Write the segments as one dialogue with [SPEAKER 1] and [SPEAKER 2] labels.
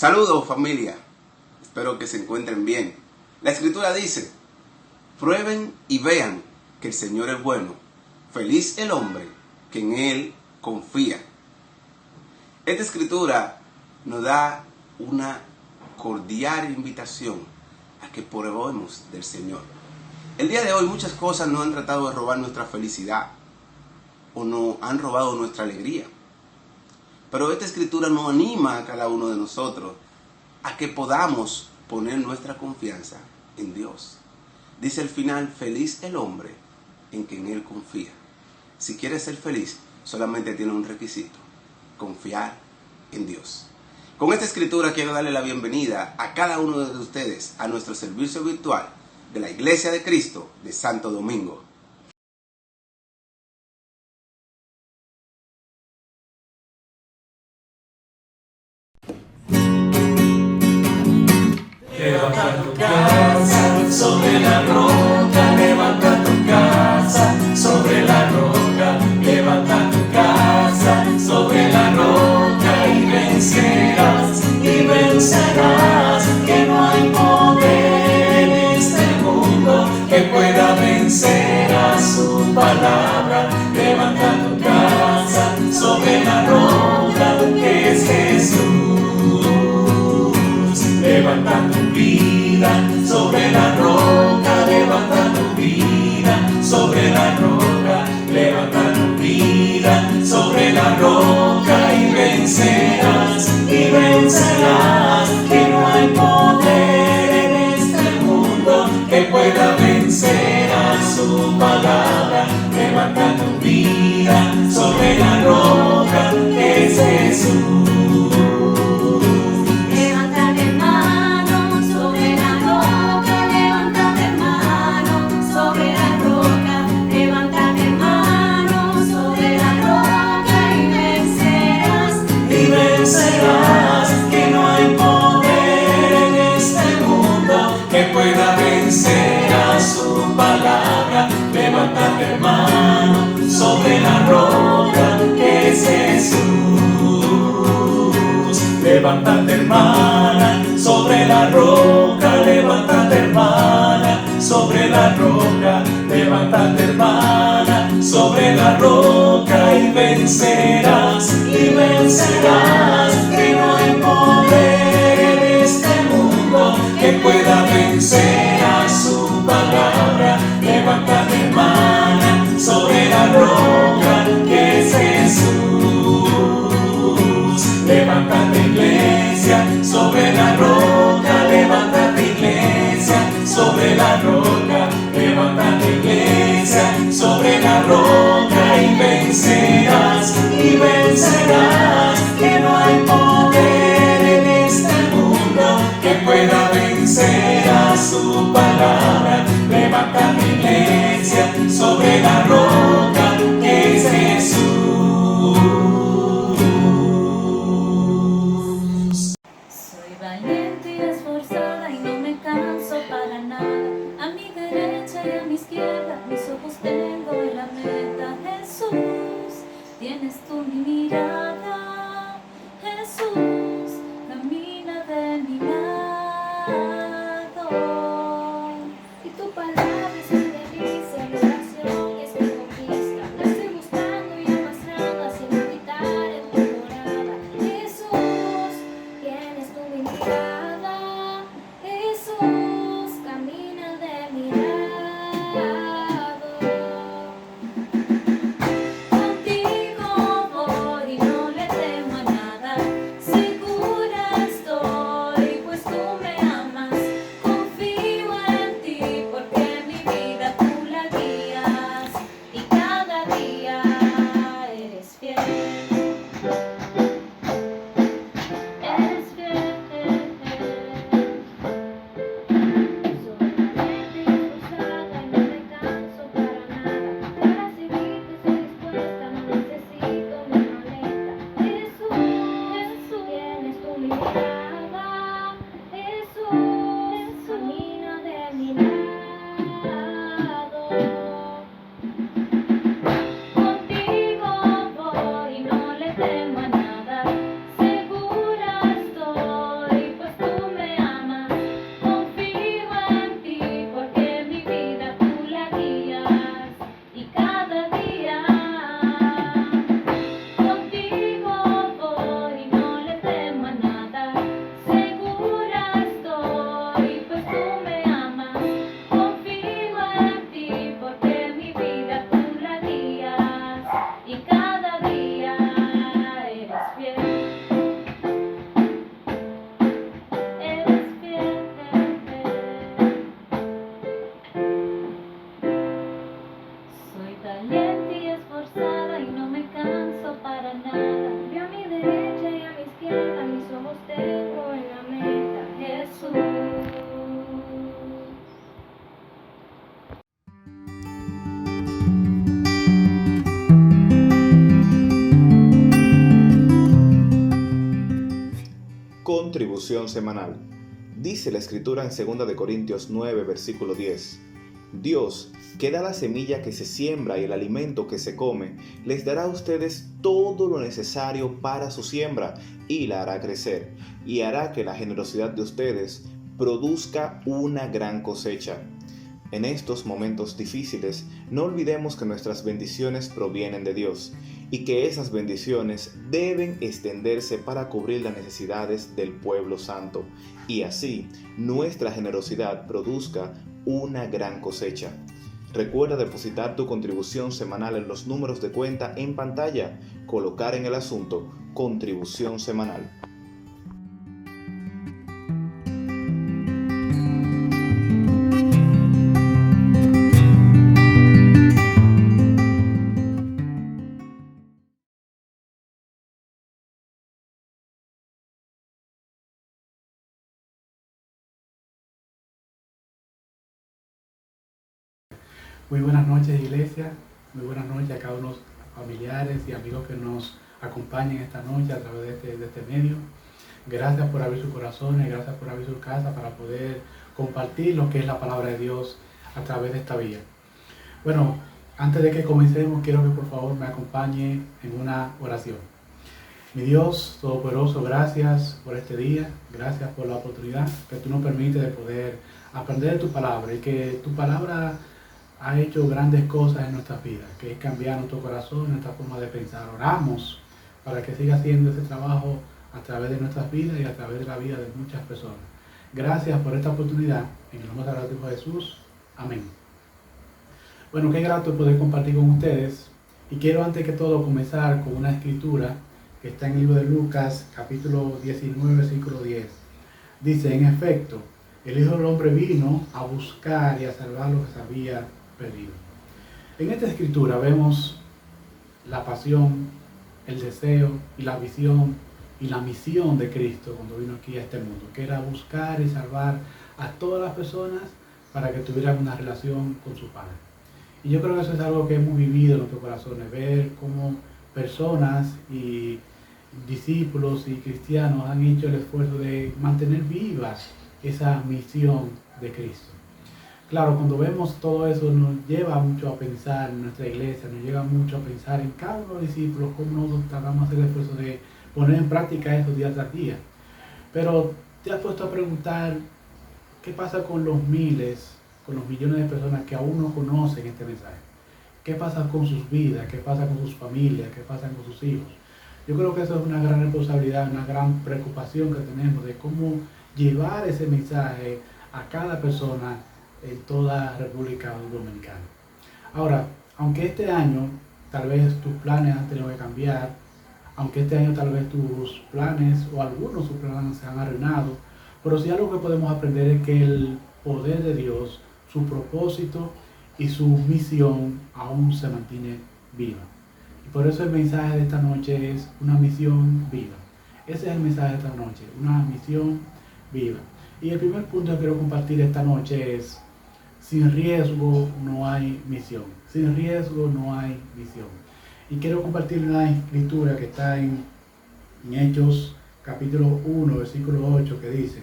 [SPEAKER 1] Saludos familia, espero que se encuentren bien. La escritura dice, prueben y vean que el Señor es bueno, feliz el hombre que en Él confía. Esta escritura nos da una cordial invitación a que probemos del Señor. El día de hoy muchas cosas nos han tratado de robar nuestra felicidad o nos han robado nuestra alegría. Pero esta escritura nos anima a cada uno de nosotros a que podamos poner nuestra confianza en Dios. Dice al final, feliz el hombre en quien Él confía. Si quieres ser feliz, solamente tiene un requisito, confiar en Dios. Con esta escritura quiero darle la bienvenida a cada uno de ustedes a nuestro servicio virtual de la Iglesia de Cristo de Santo Domingo.
[SPEAKER 2] Levanta tu casa sobre la roca, levanta tu casa sobre la roca, levanta tu casa sobre la roca y vencerás, que no hay poder en este mundo que pueda vencer a su palabra. Levanta tu casa sobre la roca que es Jesús. Levanta tu vida sobre la roca, levanta tu vida sobre la roca, levanta tu vida sobre la roca y vencerás, que no hay poder en este mundo que pueda vencer a su palabra. Levanta tu vida sobre la roca que es Jesús. Que no hay poder en este mundo que pueda vencer a su palabra. Levántate, hermano, sobre la roca que es Jesús. Levántate, hermana, sobre la roca. Levántate, hermana, sobre la roca. Levántate, hermana, sobre la roca y vencerás, que no hay poder en este mundo que pueda vencer a su palabra. Levántate, hermana, sobre la roca que es Jesús. Levántate, iglesia, sobre la roca. Levántate, iglesia, sobre la roca. Levántate, iglesia, sobre la roca y vencerás, que no hay poder en este mundo que pueda vencer a su palabra. Levántate, iglesia, sobre la roca que es Jesús.
[SPEAKER 3] Soy valiente y esforzada y no me canso para nada. A mi derecha y a mi izquierda, mis ojos tengo en la meta. Jesús, tienes tú mi mirada. Jesús, camina de mi lado. Y tu palabra es mi delicia, mi oración es mi conquista. No estoy buscando y arrastrada, sino habitar en tu morada. Jesús, tienes tú mi mirada. Jesús, camina de mi lado. Contigo voy y no le temo a nada. Segura estoy, pues tú me amas.
[SPEAKER 4] Contribución Semanal. Dice la Escritura en 2 de Corintios 9, versículo 10. Dios, que da la semilla que se siembra y el alimento que se come, les dará a ustedes todo lo necesario para su siembra y la hará crecer, y hará que la generosidad de ustedes produzca una gran cosecha. En estos momentos difíciles, no olvidemos que nuestras bendiciones provienen de Dios y que esas bendiciones deben extenderse para cubrir las necesidades del pueblo santo y así nuestra generosidad produzca una gran cosecha. Recuerda depositar tu contribución semanal en los números de cuenta en pantalla, colocar en el asunto Contribución Semanal.
[SPEAKER 5] Muy buenas noches, iglesia. Muy buenas noches a cada uno de los familiares y amigos que nos acompañan esta noche a través de este medio. Gracias por abrir sus corazones, gracias por abrir su casa para poder compartir lo que es la palabra de Dios a través de esta vía. Bueno, antes de que comencemos, quiero que por favor me acompañe en una oración. Mi Dios Todopoderoso, gracias por este día, gracias por la oportunidad que tú nos permites de poder aprender tu palabra y que tu palabra ha hecho grandes cosas en nuestras vidas, que es cambiar nuestro corazón, nuestra forma de pensar. Oramos para que siga haciendo ese trabajo a través de nuestras vidas y a través de la vida de muchas personas. Gracias por esta oportunidad, en el nombre de Jesús. Amén. Bueno, qué grato poder compartir con ustedes. Y quiero antes que todo comenzar con una escritura que está en el libro de Lucas, capítulo 19, versículo 10. Dice, en efecto, el Hijo del Hombre vino a buscar y a salvar lo que se había perdido. En esta escritura vemos la pasión, el deseo y la visión y la misión de Cristo cuando vino aquí a este mundo, que era buscar y salvar a todas las personas para que tuvieran una relación con su Padre. Y yo creo que eso es algo que hemos vivido en nuestros corazones, ver cómo personas y discípulos y cristianos han hecho el esfuerzo de mantener viva esa misión de Cristo. Claro, cuando vemos todo eso nos lleva mucho a pensar en nuestra iglesia, nos lleva mucho a pensar en cada uno de los discípulos, cómo nosotros tratamos de hacer el esfuerzo de poner en práctica eso día tras día. Pero te has puesto a preguntar, ¿qué pasa con los miles, con los millones de personas que aún no conocen este mensaje? ¿Qué pasa con sus vidas? ¿Qué pasa con sus familias? ¿Qué pasa con sus hijos? Yo creo que eso es una gran responsabilidad, una gran preocupación que tenemos de cómo llevar ese mensaje a cada persona en toda República Dominicana. Ahora, aunque este año tal vez tus planes han tenido que cambiar, aunque este año tal vez tus planes o algunos de sus planes se han arruinado, pero sí algo que podemos aprender es que el poder de Dios, su propósito y su misión aún se mantiene viva. Y por eso el mensaje de esta noche es una misión viva. Ese es el mensaje de esta noche, una misión viva. Y el primer punto que quiero compartir esta noche es: sin riesgo no hay misión. Sin riesgo no hay misión. Y quiero compartir una escritura que está en Hechos capítulo 1, versículo 8, que dice: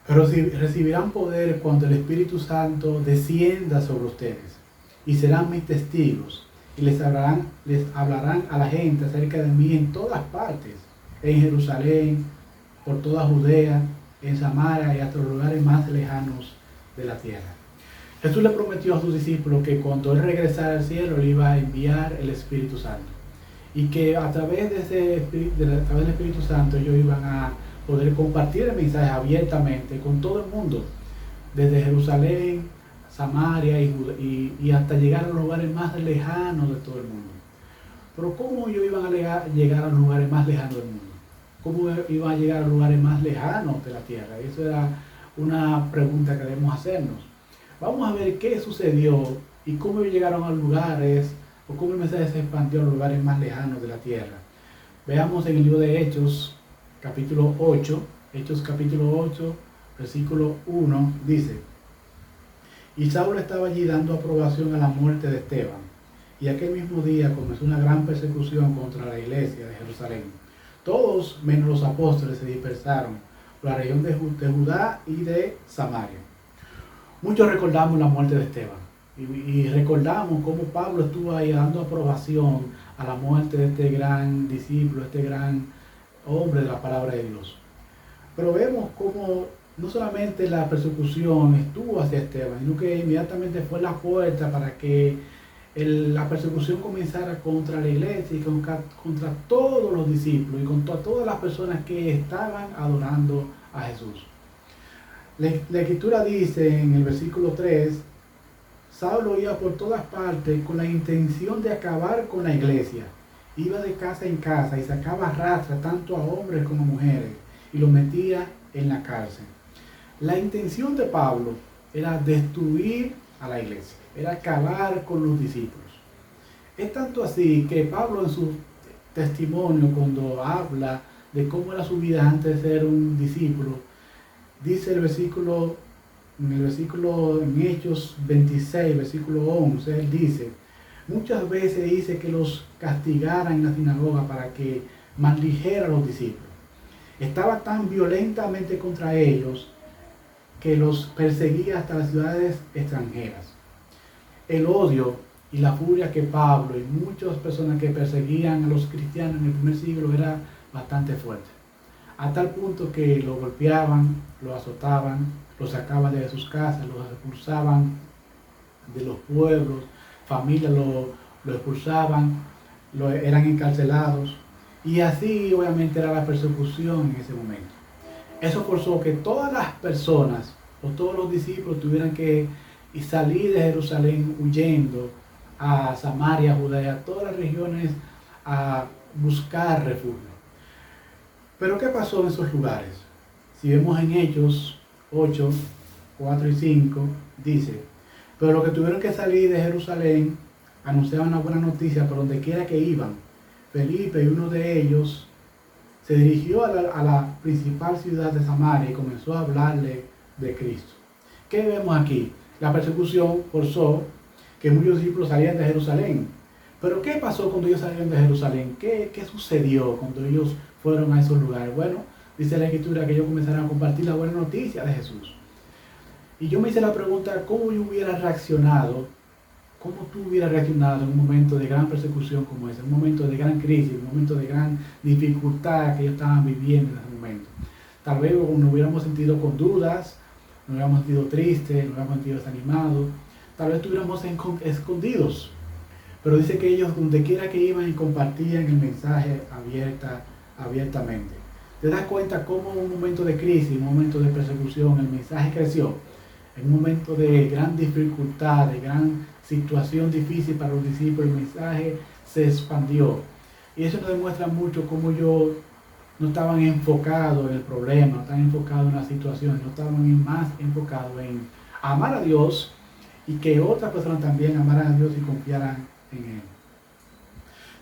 [SPEAKER 5] pero si recibirán poder cuando el Espíritu Santo descienda sobre ustedes, y serán mis testigos, y les hablarán a la gente acerca de mí en todas partes, en Jerusalén, por toda Judea, en Samaria y hasta los lugares más lejanos de la tierra. Jesús le prometió a sus discípulos que cuando Él regresara al cielo le iba a enviar el Espíritu Santo. Y que a través del Espíritu Santo ellos iban a poder compartir el mensaje abiertamente con todo el mundo. Desde Jerusalén, Samaria y hasta llegar a los lugares más lejanos de todo el mundo. Pero ¿cómo ellos iban a llegar a los lugares más lejanos del mundo? ¿Cómo iban a llegar a los lugares más lejanos de la tierra? Eso era una pregunta que debemos hacernos. Vamos a ver qué sucedió y cómo ellos llegaron a lugares, o cómo el mensaje se expandió a los lugares más lejanos de la tierra. Veamos en el libro de Hechos, capítulo 8, versículo 1, dice: y Saulo estaba allí dando aprobación a la muerte de Esteban, y aquel mismo día comenzó una gran persecución contra la iglesia de Jerusalén. Todos, menos los apóstoles, se dispersaron, la región de Judá y de Samaria. Muchos recordamos la muerte de Esteban y recordamos cómo Pablo estuvo ahí dando aprobación a la muerte de este gran discípulo, este gran hombre de la palabra de Dios. Pero vemos cómo no solamente la persecución estuvo hacia Esteban, sino que inmediatamente fue la puerta para que la persecución comenzara contra la iglesia y contra todos los discípulos y contra todas las personas que estaban adorando a Jesús. La Escritura dice en el versículo 3, Saulo iba por todas partes con la intención de acabar con la iglesia. Iba de casa en casa y sacaba rastras tanto a hombres como a mujeres y los metía en la cárcel. La intención de Pablo era destruir a la iglesia, era acabar con los discípulos. Es tanto así que Pablo en su testimonio, cuando habla de cómo era su vida antes de ser un discípulo, dice en Hechos 26, versículo 11, él dice, muchas veces dice que los castigaran en la sinagoga para que maldijera a los discípulos. Estaba tan violentamente contra ellos que los perseguía hasta las ciudades extranjeras. El odio y la furia que Pablo y muchas personas que perseguían a los cristianos en el primer siglo era bastante fuerte. A tal punto que lo golpeaban, lo azotaban, lo sacaban de sus casas, los expulsaban de los pueblos, familias lo expulsaban, eran encarcelados. Y así obviamente era la persecución en ese momento. Eso forzó que todas las personas o todos los discípulos tuvieran que salir de Jerusalén huyendo a Samaria, Judá, a todas las regiones a buscar refugio. Pero ¿qué pasó en esos lugares? Si vemos en Hechos 8, 4 y 5, dice, pero los que tuvieron que salir de Jerusalén anunciaban una buena noticia por donde quiera que iban. Felipe y uno de ellos se dirigió a la principal ciudad de Samaria y comenzó a hablarle de Cristo. ¿Qué vemos aquí? La persecución forzó que muchos discípulos salieran de Jerusalén. Pero ¿qué pasó cuando ellos salieron de Jerusalén? ¿Qué sucedió cuando ellos fueron a esos lugares? Bueno, dice la Escritura que ellos comenzaron a compartir la buena noticia de Jesús. Y yo me hice la pregunta, ¿cómo yo hubiera reaccionado? ¿Cómo tú hubieras reaccionado en un momento de gran persecución como ese? En un momento de gran crisis, en un momento de gran dificultad que ellos estaban viviendo en ese momento. Tal vez nos hubiéramos sentido con dudas, nos hubiéramos sentido tristes, nos hubiéramos sentido desanimados. Tal vez estuviéramos escondidos. Pero dice que ellos, donde quiera que iban, y compartían el mensaje abiertamente. ¿Te das cuenta cómo en un momento de crisis, en un momento de persecución, el mensaje creció? En un momento de gran dificultad, de gran situación difícil para los discípulos, el mensaje se expandió. Y eso nos demuestra mucho cómo ellos no estaban enfocados en el problema, no estaban enfocados en la situación, no estaban más enfocados en amar a Dios y que otras personas también amaran a Dios y confiaran en Él.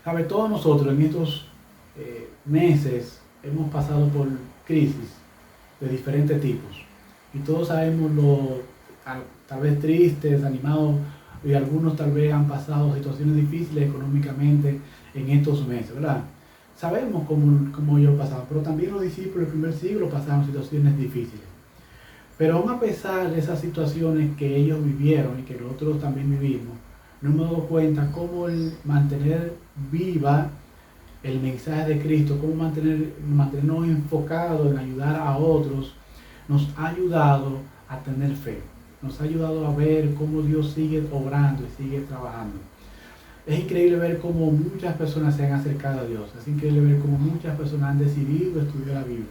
[SPEAKER 5] ¿Sabe? Todos nosotros en estos meses hemos pasado por crisis de diferentes tipos. Y todos sabemos tal vez tristes, desanimados, y algunos tal vez han pasado situaciones difíciles económicamente en estos meses, ¿verdad? Sabemos cómo ellos pasaban, pero también los discípulos del primer siglo pasaron situaciones difíciles. Pero aún a pesar de esas situaciones que ellos vivieron y que nosotros también vivimos, nos hemos dado cuenta cómo el mantener viva el mensaje de Cristo, cómo mantenernos enfocados en ayudar a otros, nos ha ayudado a tener fe, nos ha ayudado a ver cómo Dios sigue obrando y sigue trabajando. Es increíble ver cómo muchas personas se han acercado a Dios, es increíble ver cómo muchas personas han decidido estudiar la Biblia.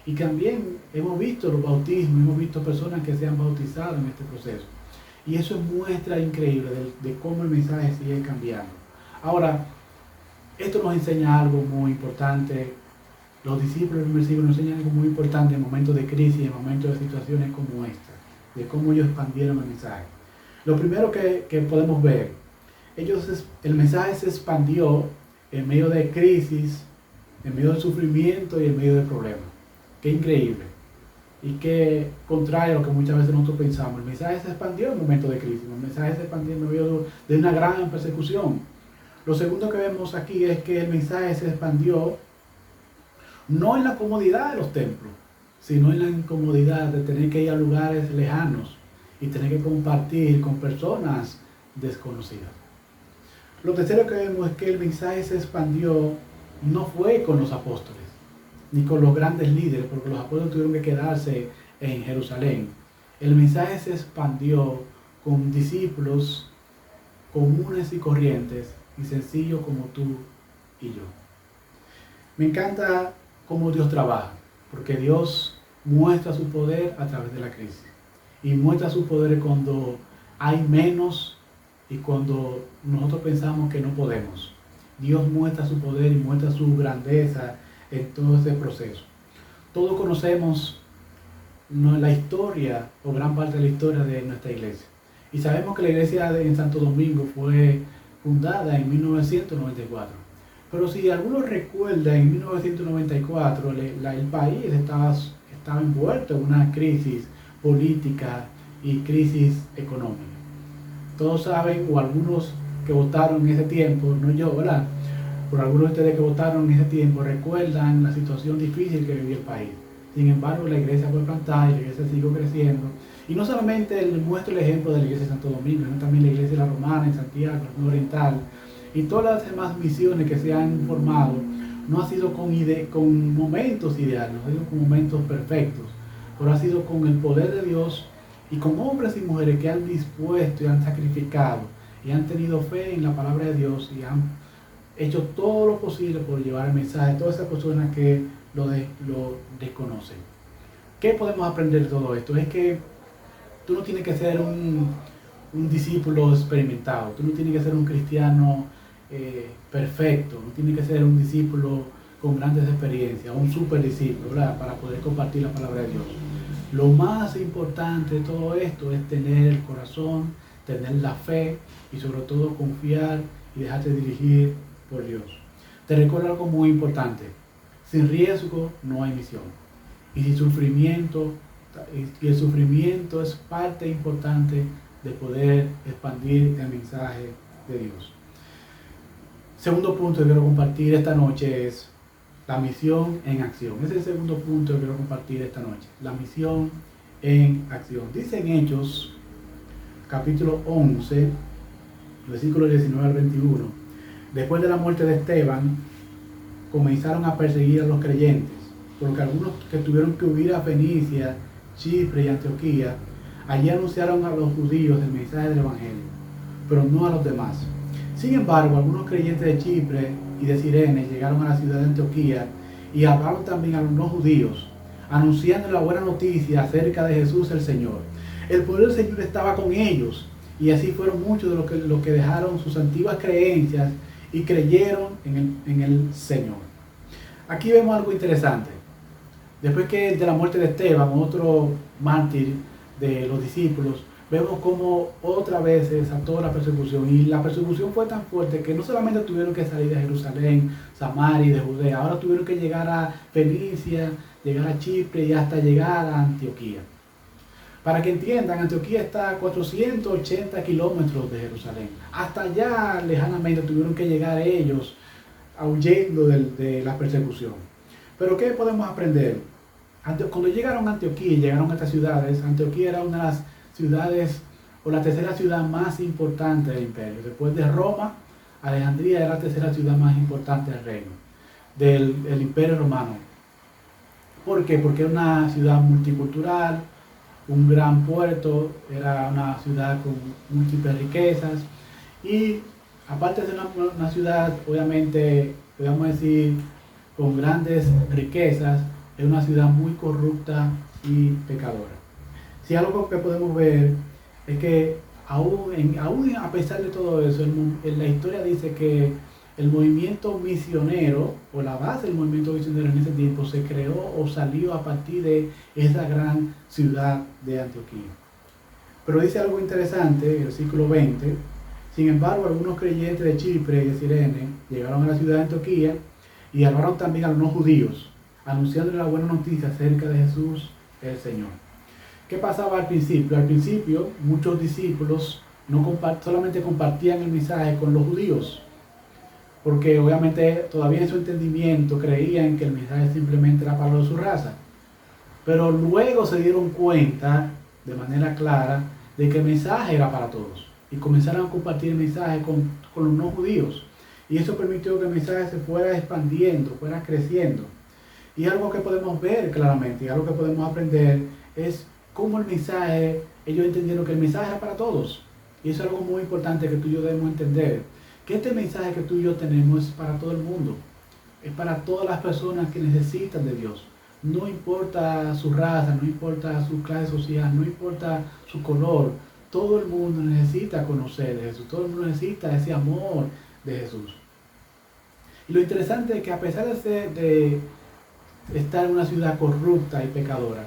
[SPEAKER 5] Y también hemos visto los bautismos, hemos visto personas que se han bautizado en este proceso. Y eso es muestra increíble de cómo el mensaje sigue cambiando. Ahora, esto nos enseña algo muy importante. Los discípulos del primer siglo nos enseñan algo muy importante en momentos de crisis, en momentos de situaciones como esta, de cómo ellos expandieron el mensaje. Lo primero que podemos ver, el mensaje se expandió en medio de crisis, en medio de sufrimiento y en medio de problemas. Qué increíble. Y qué contrario a lo que muchas veces nosotros pensamos. El mensaje se expandió en momentos de crisis, el mensaje se expandió en medio de una gran persecución. Lo segundo que vemos aquí es que el mensaje se expandió no en la comodidad de los templos, sino en la incomodidad de tener que ir a lugares lejanos y tener que compartir con personas desconocidas. Lo tercero que vemos es que el mensaje se expandió, no fue con los apóstoles, ni con los grandes líderes, porque los apóstoles tuvieron que quedarse en Jerusalén. El mensaje se expandió con discípulos comunes y corrientes y sencillos como tú y yo. Me encanta cómo Dios trabaja, porque Dios muestra su poder a través de la crisis. Y muestra su poder cuando hay menos y cuando nosotros pensamos que no podemos. Dios muestra su poder y muestra su grandeza en todo ese proceso. Todos conocemos la historia o gran parte de la historia de nuestra iglesia. Y sabemos que la iglesia en Santo Domingo fue fundada en 1994. Pero si alguno recuerda, en 1994 el país estaba envuelto en una crisis política y crisis económica. Todos saben, o algunos que votaron en ese tiempo, no yo, ¿verdad? Pero algunos de ustedes que votaron en ese tiempo recuerdan la situación difícil que vivía el país. Sin embargo, la iglesia fue plantada y la iglesia siguió creciendo. Y no solamente muestro el ejemplo de la iglesia de Santo Domingo, sino también la iglesia de la Romana en Santiago, la Oriental, y todas las demás misiones que se han formado, no ha sido con momentos ideales, no ha sido con momentos perfectos, pero ha sido con el poder de Dios y con hombres y mujeres que han dispuesto y han sacrificado y han tenido fe en la palabra de Dios y han hecho todo lo posible por llevar el mensaje a todas esas personas que lo desconocen. ¿Qué podemos aprender de todo esto? Es que tú no tienes que ser un discípulo experimentado, tú no tienes que ser un cristiano perfecto, no tienes que ser un discípulo con grandes experiencias, un super discípulo, ¿verdad? Para poder compartir la palabra de Dios. Lo más importante de todo esto es tener el corazón, tener la fe y sobre todo confiar y dejarte dirigir por Dios. Te recuerdo algo muy importante: sin riesgo no hay misión. Y el sufrimiento es parte importante de poder expandir el mensaje de Dios. Segundo punto que quiero compartir esta noche es la misión en acción. Ese es el segundo punto que quiero compartir esta noche. La misión en acción. Dice en Hechos, capítulo 11, versículos 19 al 21. Después de la muerte de Esteban, comenzaron a perseguir a los creyentes, porque algunos que tuvieron que huir a Fenicia, Chipre y Antioquía, allí anunciaron a los judíos el mensaje del Evangelio, pero no a los demás. Sin embargo, algunos creyentes de Chipre y de Cirene llegaron a la ciudad de Antioquía y hablaron también a los no judíos, anunciando la buena noticia acerca de Jesús el Señor. El poder del Señor estaba con ellos, y así fueron muchos de los que dejaron sus antiguas creencias y creyeron en el Señor. Aquí vemos algo interesante. Después que de la muerte de Esteban, otro mártir de los discípulos, vemos cómo otra vez se desató la persecución, y la persecución fue tan fuerte que no solamente tuvieron que salir de Jerusalén, Samaria y de Judea, ahora tuvieron que llegar a Fenicia, llegar a Chipre y hasta llegar a Antioquía. Para que entiendan, Antioquía está a 480 kilómetros de Jerusalén. Hasta allá lejanamente tuvieron que llegar ellos huyendo de la persecución. Pero ¿qué podemos aprender? Cuando llegaron a Antioquía y llegaron a estas ciudades, Antioquía era una de las ciudades o la tercera ciudad más importante del imperio. Después de Roma, Alejandría era la tercera ciudad más importante del reino, del imperio romano. ¿Por qué? Porque era una ciudad multicultural, un gran puerto, era una ciudad con múltiples riquezas y aparte de ser una ciudad, obviamente, podemos decir, con grandes riquezas, es una ciudad muy corrupta y pecadora. Si algo que podemos ver es que aún a pesar de todo eso, la historia dice que el movimiento misionero, o la base del movimiento misionero en ese tiempo, se creó o salió a partir de esa gran ciudad de Antioquía. Pero dice algo interesante, el versículo 20, sin embargo, algunos creyentes de Chipre y de Cirene llegaron a la ciudad de Antioquía y hablaron también a los no judíos, anunciando la buena noticia acerca de Jesús el Señor. ¿Qué pasaba al principio? Al principio, muchos discípulos solamente compartían el mensaje con los judíos, porque obviamente todavía en su entendimiento creían que el mensaje simplemente era para los de su raza. Pero luego se dieron cuenta de manera clara de que el mensaje era para todos. Y comenzaron a compartir el mensaje con los no judíos. Y eso permitió que el mensaje se fuera expandiendo, fuera creciendo. Y algo que podemos ver claramente, y algo que podemos aprender, es cómo el mensaje, ellos entendieron que el mensaje era para todos. Y eso es algo muy importante que tú y yo debemos entender. Que este mensaje que tú y yo tenemos es para todo el mundo. Es para todas las personas que necesitan de Dios. No importa su raza, no importa su clase social, no importa su color. Todo el mundo necesita conocer de Jesús. Todo el mundo necesita ese amor de Jesús. Y lo interesante es que a pesar de estar en una ciudad corrupta y pecadora,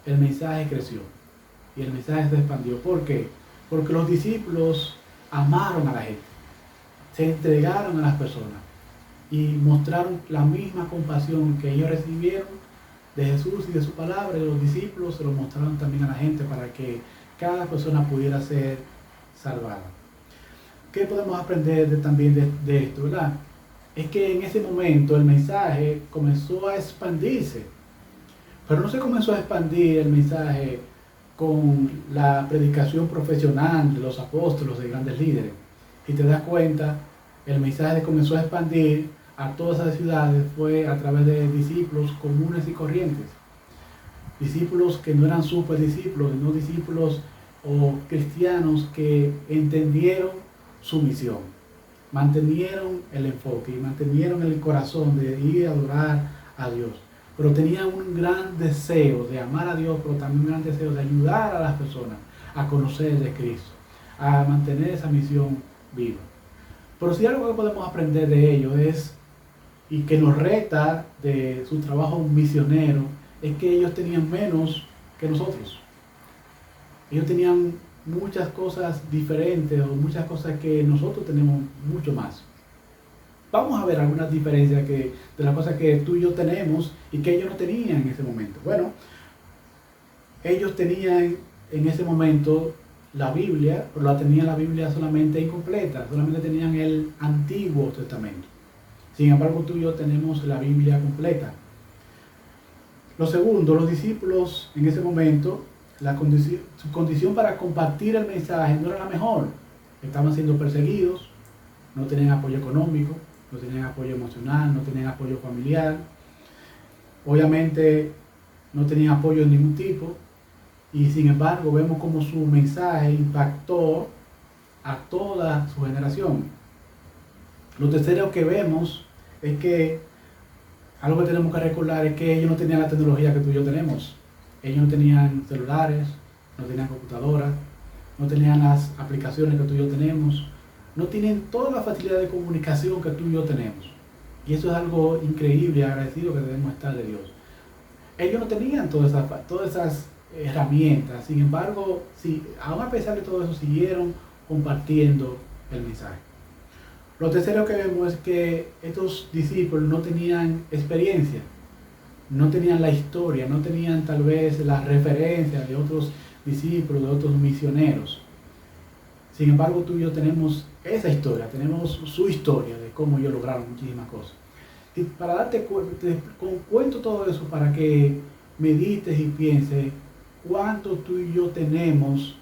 [SPEAKER 5] el mensaje creció. Y el mensaje se expandió. ¿Por qué? Porque los discípulos amaron a la gente. Se entregaron a las personas. Y mostraron la misma compasión que ellos recibieron de Jesús y de su palabra. Y los discípulos se lo mostraron también a la gente para que cada persona pudiera ser salvada. ¿Qué podemos aprender también de esto, verdad? Es que en ese momento el mensaje comenzó a expandirse. Pero no se comenzó a expandir el mensaje con la predicación profesional de los apóstoles, de grandes líderes. Y te das cuenta, el mensaje comenzó a expandir a todas esas ciudades fue a través de discípulos comunes y corrientes. Discípulos que no eran super discípulos, no discípulos o cristianos que entendieron su misión, mantenieron el enfoque y mantenieron el corazón de ir a adorar a Dios. Pero tenían un gran deseo de amar a Dios, pero también un gran deseo de ayudar a las personas a conocer de Cristo, a mantener esa misión viva. Pero si algo que podemos aprender de ellos es, y que nos reta de su trabajo misionero, es que ellos tenían menos que nosotros. Ellos tenían muchas cosas diferentes o muchas cosas que nosotros tenemos mucho más. Vamos a ver algunas diferencias de las cosas que tú y yo tenemos y que ellos no tenían en ese momento. Bueno, ellos tenían en ese momento la Biblia, pero tenían la Biblia solamente incompleta, solamente tenían el Antiguo Testamento. Sin embargo, tú y yo tenemos la Biblia completa. Lo segundo, los discípulos en ese momento, su condición para compartir el mensaje no era la mejor. Estaban siendo perseguidos, no tenían apoyo económico, no tenían apoyo emocional, no tenían apoyo familiar. Obviamente no tenían apoyo de ningún tipo. Y sin embargo vemos cómo su mensaje impactó a toda su generación. Lo tercero que vemos es que algo que tenemos que recordar es que ellos no tenían la tecnología que tú y yo tenemos. Ellos no tenían celulares, no tenían computadoras, no tenían las aplicaciones que tú y yo tenemos, no tienen toda la facilidad de comunicación que tú y yo tenemos. Y eso es algo increíble y agradecido que debemos estar de Dios. Ellos no tenían todas esas herramientas, sin embargo, aún a pesar de todo eso, siguieron compartiendo el mensaje. Lo tercero que vemos es que estos discípulos no tenían experiencia, no tenían la historia, no tenían tal vez la referencia de otros discípulos, de otros misioneros. Sin embargo, tú y yo tenemos esa historia, tenemos su historia de cómo ellos lograron muchísimas cosas. Y para darte cuenta, cuento todo eso para que medites y pienses cuánto tú y yo tenemos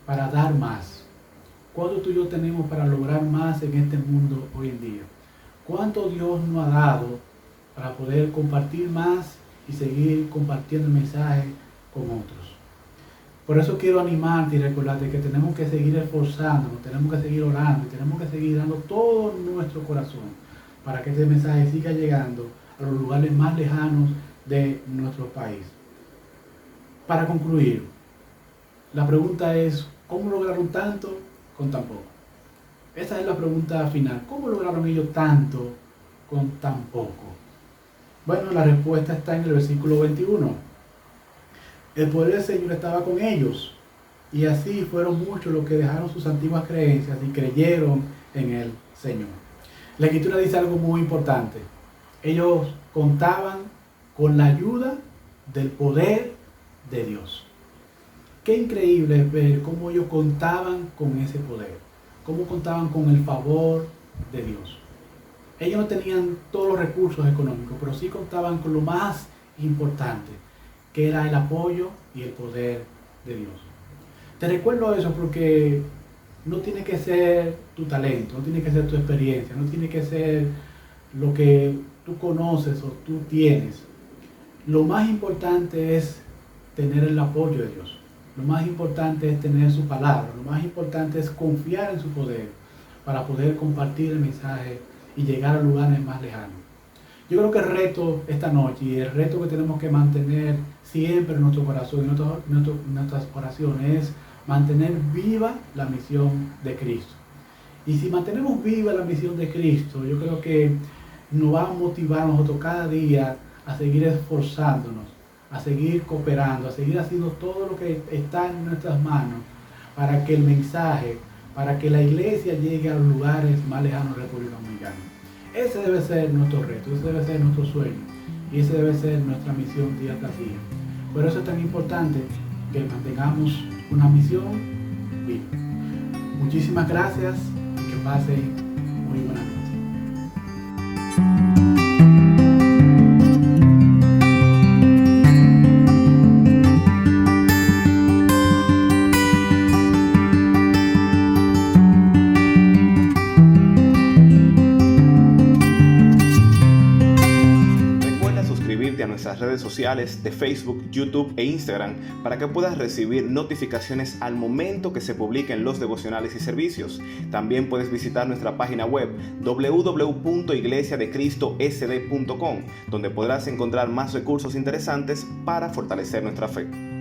[SPEAKER 5] para dar más. ¿Cuánto tú y yo tenemos para lograr más en este mundo hoy en día? ¿Cuánto Dios nos ha dado para poder compartir más y seguir compartiendo el mensaje con otros? Por eso quiero animarte y recordarte que tenemos que seguir esforzándonos, tenemos que seguir orando y tenemos que seguir dando todo nuestro corazón para que este mensaje siga llegando a los lugares más lejanos de nuestro país. Para concluir, la pregunta es, ¿cómo lograron tanto con tan poco? Esa es la pregunta final. ¿Cómo lograron ellos tanto con tan poco? Bueno, la respuesta está en el versículo 21. El poder del Señor estaba con ellos, y así fueron muchos los que dejaron sus antiguas creencias y creyeron en el Señor. La Escritura dice algo muy importante. Ellos contaban con la ayuda del poder de Dios. Qué increíble es ver cómo ellos contaban con ese poder, cómo contaban con el favor de Dios. Ellos no tenían todos los recursos económicos, pero sí contaban con lo más importante, que era el apoyo y el poder de Dios. Te recuerdo eso porque no tiene que ser tu talento, no tiene que ser tu experiencia, no tiene que ser lo que tú conoces o tú tienes. Lo más importante es tener el apoyo de Dios. Lo más importante es tener su palabra. Lo más importante es confiar en su poder para poder compartir el mensaje y llegar a lugares más lejanos. Yo creo que el reto esta noche y el reto que tenemos que mantener siempre en nuestro corazón y en nuestras oraciones es mantener viva la misión de Cristo. Y si mantenemos viva la misión de Cristo, yo creo que nos va a motivar a nosotros cada día a seguir esforzándonos, a seguir cooperando, a seguir haciendo todo lo que está en nuestras manos para que el mensaje, para que la iglesia llegue a los lugares más lejanos de República Dominicana. Ese debe ser nuestro reto, ese debe ser nuestro sueño y ese debe ser nuestra misión día tras día. Por eso es tan importante que mantengamos una misión viva. Muchísimas gracias y que pasen muy buenas noches.
[SPEAKER 4] A nuestras redes sociales de Facebook, YouTube e Instagram para que puedas recibir notificaciones al momento que se publiquen los devocionales y servicios. También puedes visitar nuestra página web www.iglesiadecristosd.com, donde podrás encontrar más recursos interesantes para fortalecer nuestra fe.